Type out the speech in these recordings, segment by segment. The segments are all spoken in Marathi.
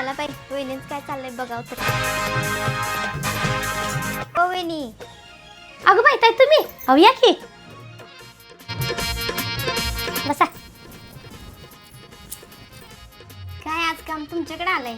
चला बाई वहिनीच काय चाललंय बघाव तर. ओ वहिनी. अगं बाई ताई तुम्ही अहो या की बसा. काय आज काम तुमच्याकडे आलंय?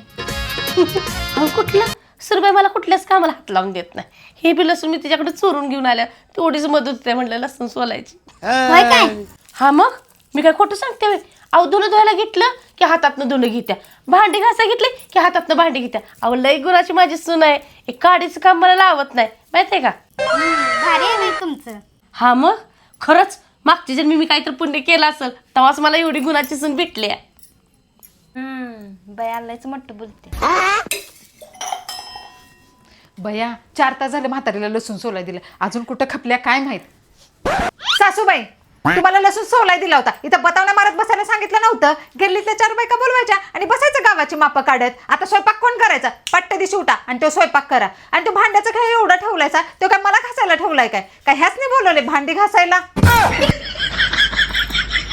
अहो कुठलं सुरबाई मला कुठल्याच कामाला हात लावून देत नाही. हे बी लसूण मी तिच्याकडे चोरून घेऊन आल्या तेवढीच मदत होते म्हणलं लसूण सोलायची. होय काय? हा मग मी काय खोटं सांगते होय? अहो धुणं धुवायला घेतलं की हातातनं धुणं घेत्या, भांडी घासा घेतले की हातातनं भांडी घेत्या. अहो लई गुणाची माझी सून आहे. एक काडीचं काम मला लावत नाही माहितीये का. भारी आहे बाई तुमचं. हा मग खरंच मागच्या जन्मी मी काहीतरी पुण्य केलं असेल तेव्हाच मला एवढी गुणाची सून भेटली आहे. बाई आलायच मोठं बोलते. बया 4 तास झाले म्हातारीला लसूण सोलाय दिलं, अजून कुठं खपल्या काय माहित. सासूबाई तुम्हाला लसूण सोलाय दिला होता, इथं बतावण्या मारत बसायला सांगितलं नव्हतं? गेल्लीतल्या 4 बायका बोलवायच्या आणि बसायचं गावाची मापं काढत. आता स्वयंपाक कोण करायचा? पट्ट दिशी उठा आणि तो स्वयंपाक करा. आणि तो भांड्याचं काय एवढा ठेवलायचा? तो काय मला घासायला ठेवलाय काय? काय ह्याच नाही बोलवले भांडी घासायला?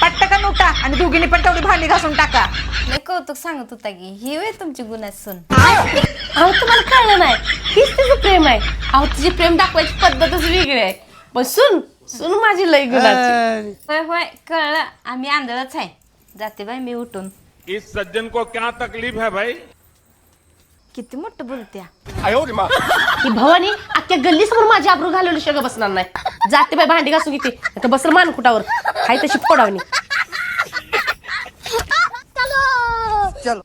पट्टकन उठा आणि दोघींनी पण तेवढी भांडी घासून टाका. लय कौतुक सांगत होता की ही होय तुमची गुणाची सून. अहो तुम्हाला कळलं नाही हीच तिचं प्रेम आहे. अहो तिची प्रेम दाखवायची पद्धतच वेगळी आहे. पण सून माझी लई गुणाची. होय होय कळलं. आम्ही आंधळच आहे. जाते बाई मी उठून. इस सज्जन को क्या तकलीफ है भाई? किती मोठं बोलत्या. ही भवानी अख्ख्या गल्लीसमोर माझी आबरू घालवली शग बसणार नाही. जाते बाई भांडी घासून घेते आता बसर मानकुटावर हाय तशी फोडावणी. चलो